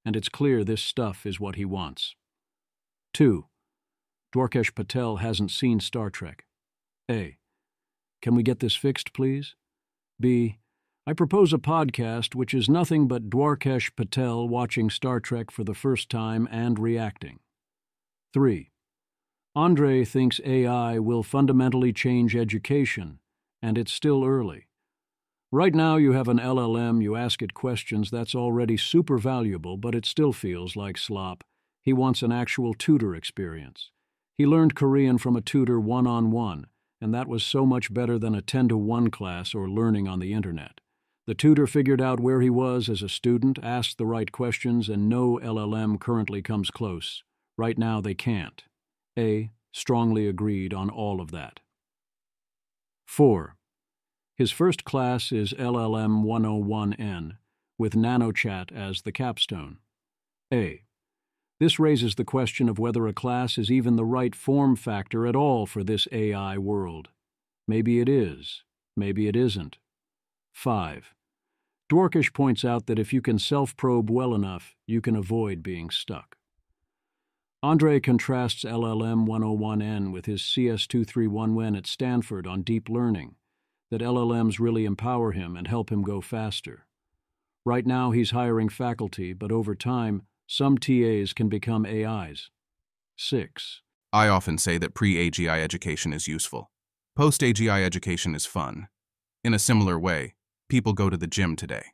and it's clear this stuff is what he wants. 2. Dwarkesh Patel hasn't seen Star Trek. A. Can we get this fixed, please? B. I propose a podcast which is nothing but Dwarkesh Patel watching Star Trek for the first time and reacting. 3. Andrej thinks AI will fundamentally change education, and it's still early. Right now you have an LLM, you ask it questions, that's already super valuable, but it still feels like slop. He wants an actual tutor experience. He learned Korean from a tutor one-on-one, and that was so much better than a 10-to-1 class or learning on the internet. The tutor figured out where he was as a student, asked the right questions, and no LLM currently comes close. Right now they can't. A. Strongly agreed on all of that. 4. His first class is LLM 101N, with NanoChat as the capstone. A. This raises the question of whether a class is even the right form factor at all for this AI world. Maybe it is, maybe it isn't. 5. Dwarkesh points out that if you can self-probe well enough, you can avoid being stuck. Andrej contrasts LLM 101N with his CS231N at Stanford on deep learning, that LLMs really empower him and help him go faster. Right now he's hiring faculty, but over time, some TAs can become AIs. 6. I often say that pre-AGI education is useful. Post-AGI education is fun. In a similar way, people go to the gym today.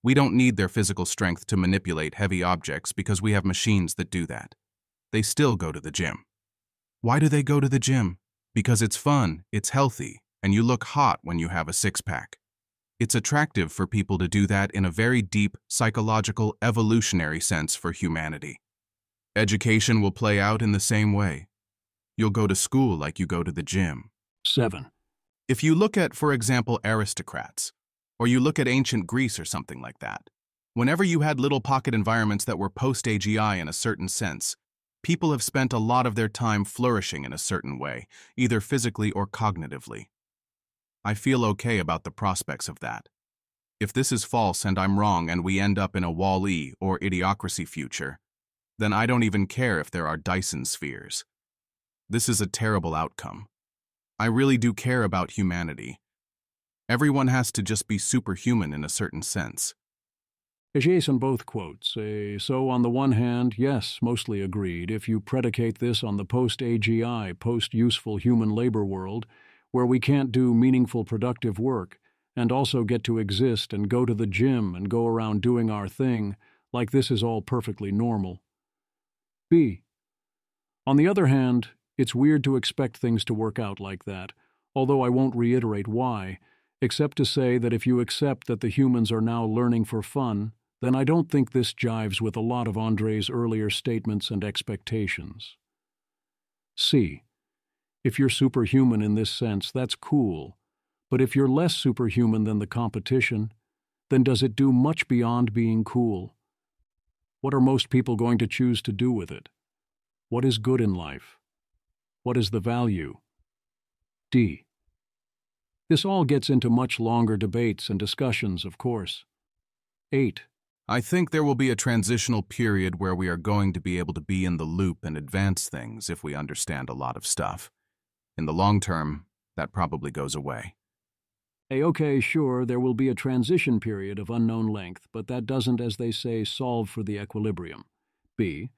We don't need their physical strength to manipulate heavy objects because we have machines that do that. They still go to the gym. Why do they go to the gym? Because it's fun, it's healthy, and you look hot when you have a six-pack. It's attractive for people to do that in a very deep, psychological, evolutionary sense for humanity. Education will play out in the same way. You'll go to school like you go to the gym. 7. If you look at, for example, aristocrats, or you look at ancient Greece or something like that, whenever you had little pocket environments that were post-AGI in a certain sense, people have spent a lot of their time flourishing in a certain way, either physically or cognitively. I feel okay about the prospects of that. If this is false and I'm wrong and we end up in a Wall-E or idiocracy future, then I don't even care if there are Dyson spheres. This is a terrible outcome. I really do care about humanity. Everyone has to just be superhuman in a certain sense. Jason both quotes say, so on the one hand, yes, mostly agreed, if you predicate this on the post-AGI, post-useful human labor world, where we can't do meaningful productive work, and also get to exist and go to the gym and go around doing our thing, like this is all perfectly normal. B. On the other hand, it's weird to expect things to work out like that, although I won't reiterate why, except to say that if you accept that the humans are now learning for fun, then I don't think this jives with a lot of Andrej's earlier statements and expectations. C. If you're superhuman in this sense, that's cool, but if you're less superhuman than the competition, then does it do much beyond being cool? What are most people going to choose to do with it? What is good in life? What is the value? D. This all gets into much longer debates and discussions, of course. 8. I think there will be a transitional period where we are going to be able to be in the loop and advance things if we understand a lot of stuff. In the long term, that probably goes away. Okay, sure, there will be a transition period of unknown length, but that doesn't, as they say, solve for the equilibrium. B.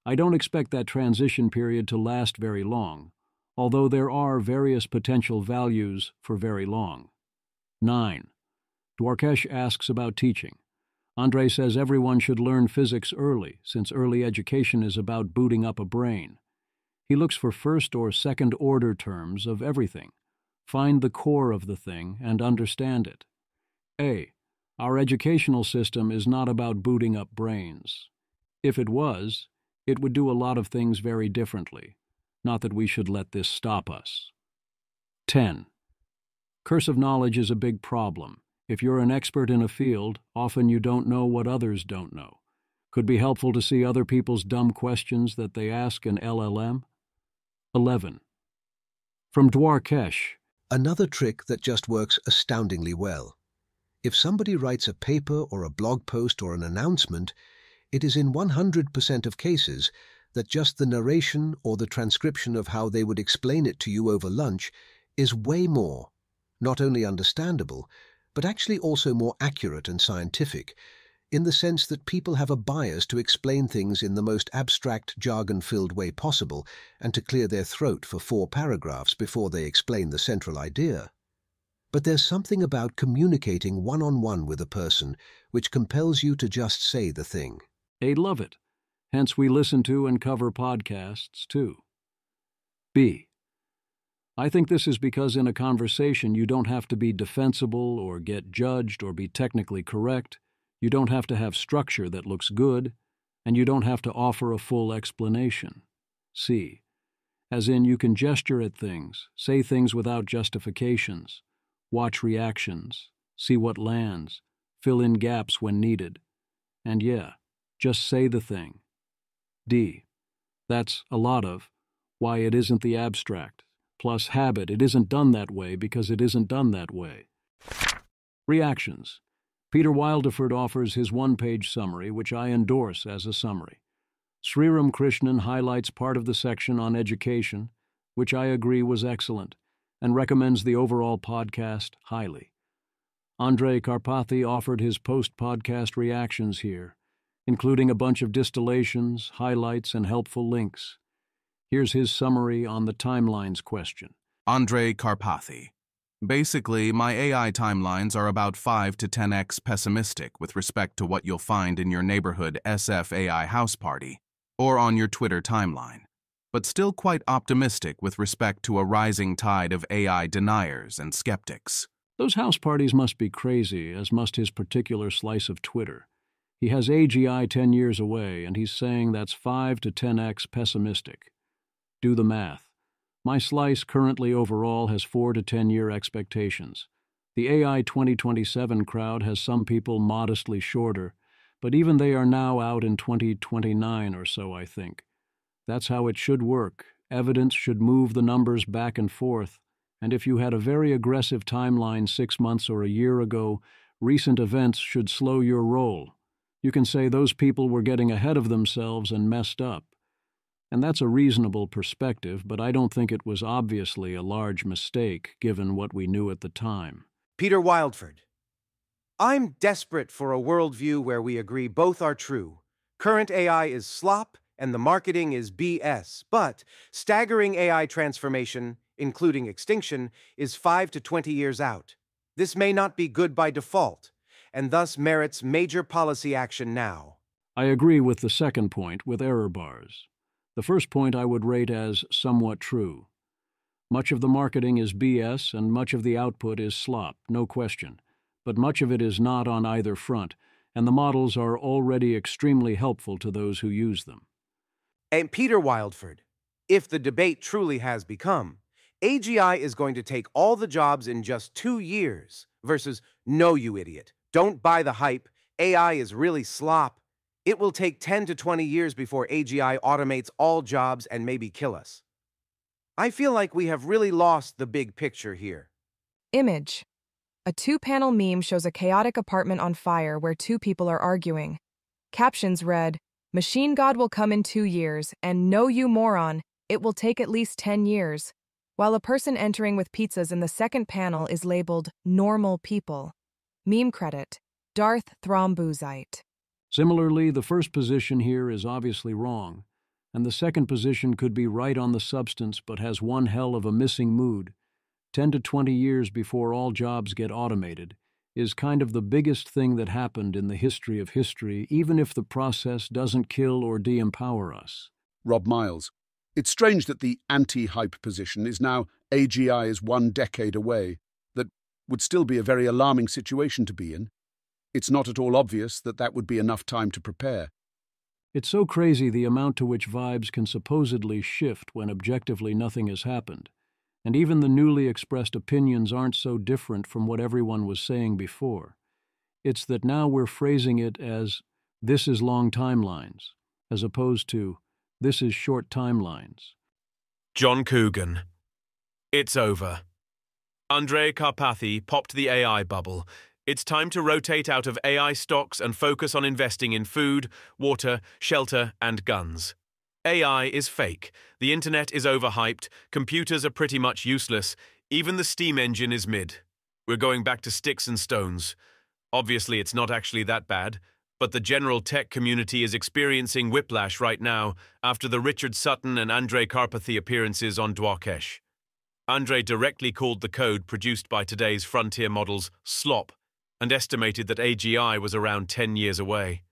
I don't expect that transition period to last very long, although there are various potential values for very long. 9. Dwarkesh asks about teaching. Andrej says everyone should learn physics early, since early education is about booting up a brain. He looks for first or second order terms of everything. Find the core of the thing and understand it. A. Our educational system is not about booting up brains. If it was, it would do a lot of things very differently. Not that we should let this stop us. 10. Curse of knowledge is a big problem. If you're an expert in a field, often you don't know what others don't know. Could be helpful to see other people's dumb questions that they ask in LLM. 11. From Dwarkesh. Another trick that just works astoundingly well. If somebody writes a paper or a blog post or an announcement, it is in 100% of cases that just the narration or the transcription of how they would explain it to you over lunch is way more, not only understandable, but actually also more accurate and scientific, in the sense that people have a bias to explain things in the most abstract, jargon-filled way possible and to clear their throat for 4 paragraphs before they explain the central idea. But there's something about communicating one-on-one with a person which compels you to just say the thing. They love it. Hence we listen to and cover podcasts, too. B. I think this is because in a conversation you don't have to be defensible or get judged or be technically correct, you don't have to have structure that looks good, and you don't have to offer a full explanation. C. As in you can gesture at things, say things without justifications, watch reactions, see what lands, fill in gaps when needed, and just say the thing. D. That's a lot of why it isn't the abstract. Plus habit, it isn't done that way because it isn't done that way. Reactions. Peter Wildeford offers his one-page summary, which I endorse as a summary. Sriram Krishnan highlights part of the section on education, which I agree was excellent, and recommends the overall podcast highly. Andrej Karpathy offered his post-podcast reactions here, including a bunch of distillations, highlights, and helpful links. Here's his summary on the timelines question. Andrej Karpathy. Basically, my AI timelines are about 5 to 10x pessimistic with respect to what you'll find in your neighborhood SF AI house party or on your Twitter timeline, but still quite optimistic with respect to a rising tide of AI deniers and skeptics. Those house parties must be crazy, as must his particular slice of Twitter. He has AGI 10 years away, and he's saying that's 5 to 10x pessimistic. Do the math. My slice currently overall has 4 to 10 year expectations. The AI 2027 crowd has some people modestly shorter, but even they are now out in 2029 or so, I think. That's how it should work. Evidence should move the numbers back and forth, and if you had a very aggressive timeline 6 months or a year ago, recent events should slow your roll. You can say those people were getting ahead of themselves and messed up. And that's a reasonable perspective, but I don't think it was obviously a large mistake given what we knew at the time. Peter Wildeford. I'm desperate for a worldview where we agree both are true. Current AI is slop and the marketing is BS, but staggering AI transformation, including extinction, is 5 to 20 years out. This may not be good by default, and thus merits major policy action now. I agree with the second point with error bars. The first point I would rate as somewhat true. Much of the marketing is BS and much of the output is slop, no question. But much of it is not on either front, and the models are already extremely helpful to those who use them. And Peter Wildford, if the debate truly has become, AGI is going to take all the jobs in just 2 years versus no, you idiot, don't buy the hype, AI is really slop. It will take 10 to 20 years before AGI automates all jobs and maybe kill us. I feel like we have really lost the big picture here. Image. A 2-panel meme shows a chaotic apartment on fire where 2 people are arguing. Captions read, "Machine God will come in 2 years, and no, you moron, it will take at least 10 years." While a person entering with pizzas in the second panel is labeled "normal people." Meme credit, Darth Thrombuzite. Similarly, the first position here is obviously wrong, and the second position could be right on the substance but has one hell of a missing mood. 10 to 20 years before all jobs get automated is kind of the biggest thing that happened in the history of history, even if the process doesn't kill or de-empower us. Rob Miles. It's strange that the anti-hype position is now AGI is 1 decade away. That would still be a very alarming situation to be in. It's not at all obvious that that would be enough time to prepare. It's so crazy the amount to which vibes can supposedly shift when objectively nothing has happened. And even the newly expressed opinions aren't so different from what everyone was saying before. It's that now we're phrasing it as, "this is long timelines," as opposed to, "this is short timelines." John Coogan. It's over. Andrej Karpathy popped the AI bubble. It's time to rotate out of AI stocks and focus on investing in food, water, shelter, and guns. AI is fake, the internet is overhyped, computers are pretty much useless, even the steam engine is mid. We're going back to sticks and stones. Obviously it's not actually that bad, but the general tech community is experiencing whiplash right now after the Richard Sutton and Andrej Karpathy appearances on Dwarkesh. Andrej directly called the code produced by today's frontier models slop and estimated that AGI was around 10 years away.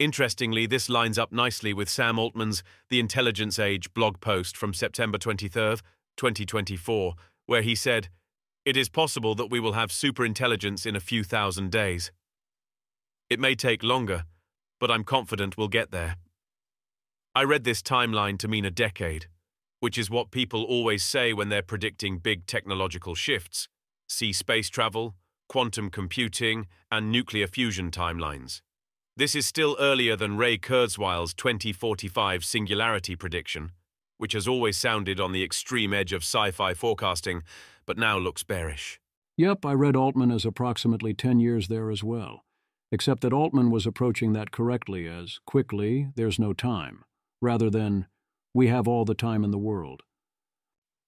Interestingly, this lines up nicely with Sam Altman's The Intelligence Age blog post from September 23, 2024, where he said, "It is possible that we will have superintelligence in a few thousand days. It may take longer, but I'm confident we'll get there." I read this timeline to mean a decade, which is what people always say when they're predicting big technological shifts. See space travel, quantum computing, and nuclear fusion timelines. This is still earlier than Ray Kurzweil's 2045 singularity prediction, which has always sounded on the extreme edge of sci-fi forecasting, but now looks bearish. Yep, I read Altman as approximately 10 years there as well, except that Altman was approaching that correctly as, quickly, there's no time, rather than, we have all the time in the world.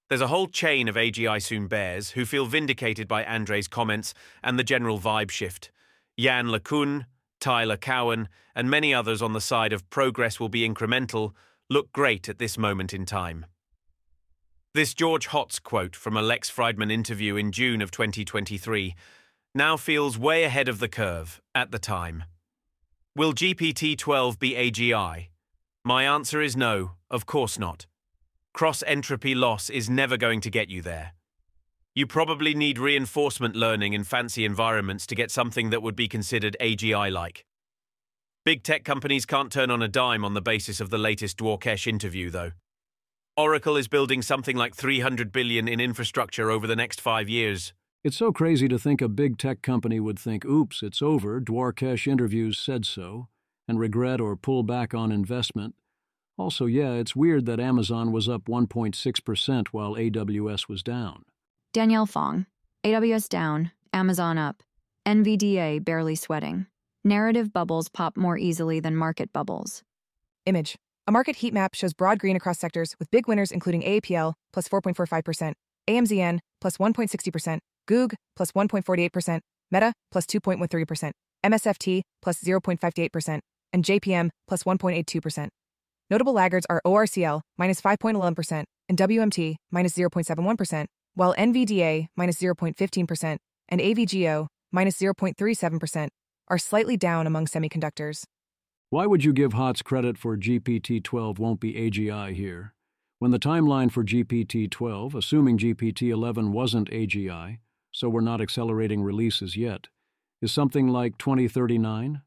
There's a whole chain of AGI soon bears who feel vindicated by Andrej's comments and the general vibe shift. Jan LeCun, Tyler Cowen, and many others on the side of progress will be incremental, look great at this moment in time. This George Hotz quote from a Lex Friedman interview in June of 2023 now feels way ahead of the curve at the time. Will GPT-12 be AGI? My answer is no, of course not. Cross-entropy loss is never going to get you there. You probably need reinforcement learning in fancy environments to get something that would be considered AGI-like. Big tech companies can't turn on a dime on the basis of the latest Dwarkesh interview, though. Oracle is building something like $300 billion in infrastructure over the next 5 years. It's so crazy to think a big tech company would think, oops, it's over, Dwarkesh interviews said so, and regret or pull back on investment. Also, yeah, it's weird that Amazon was up 1.6% while AWS was down. Danielle Fong. AWS down, Amazon up. NVDA barely sweating. Narrative bubbles pop more easily than market bubbles. Image. A market heat map shows broad green across sectors with big winners including AAPL plus 4.45%, AMZN plus 1.60%, Goog plus 1.48%, Meta plus 2.13%, MSFT plus 0.58%, and JPM plus 1.82%. Notable laggards are ORCL minus 5.11% and WMT minus 0.71%, while NVDA minus 0.15% and AVGO minus 0.37% are slightly down among semiconductors. Why would you give HOTS credit for GPT-12 won't be AGI here, when the timeline for GPT-12, assuming GPT-11 wasn't AGI, so we're not accelerating releases yet, is something like 2039?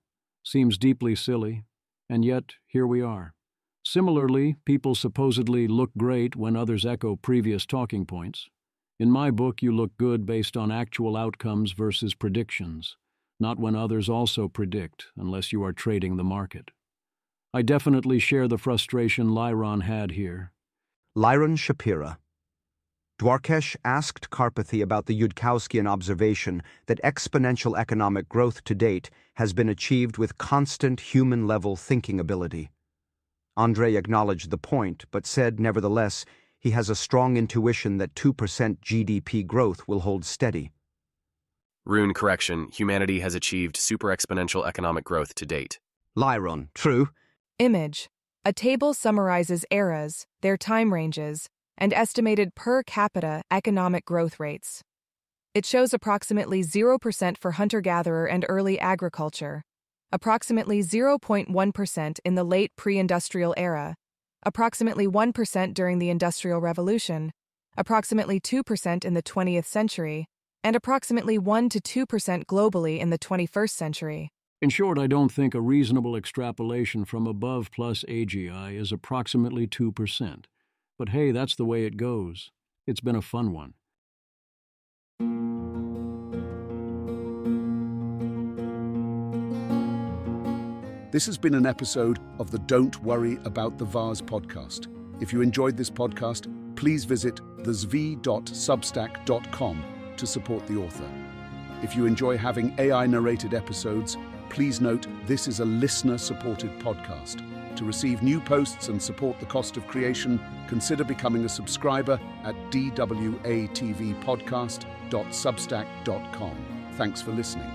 Seems deeply silly, and yet here we are. Similarly, people supposedly look great when others echo previous talking points. In my book, you look good based on actual outcomes versus predictions, not when others also predict, unless you are trading the market. I definitely share the frustration Lyron had here. Lyron Shapira. Dwarkesh asked Karpathy about the Yudkowskian observation that exponential economic growth to date has been achieved with constant human-level thinking ability. Andrej acknowledged the point, but said, nevertheless, he has a strong intuition that 2% GDP growth will hold steady. Rune correction, humanity has achieved super-exponential economic growth to date. Lyron, true. Image. A table summarizes eras, their time ranges, and estimated per capita economic growth rates. It shows approximately 0% for hunter-gatherer and early agriculture, approximately 0.1% in the late pre-industrial era, approximately 1% during the Industrial Revolution, approximately 2% in the 20th century, and approximately 1 to 2% globally in the 21st century. In short, I don't think a reasonable extrapolation from above plus AGI is approximately 2%. But hey, that's the way it goes. It's been a fun one. This has been an episode of the Don't Worry About the Vase podcast. If you enjoyed this podcast, please visit thezv.substack.com to support the author. If you enjoy having AI-narrated episodes, please note this is a listener-supported podcast. To receive new posts and support the cost of creation, consider becoming a subscriber at dwatvpodcast.substack.com. Thanks for listening.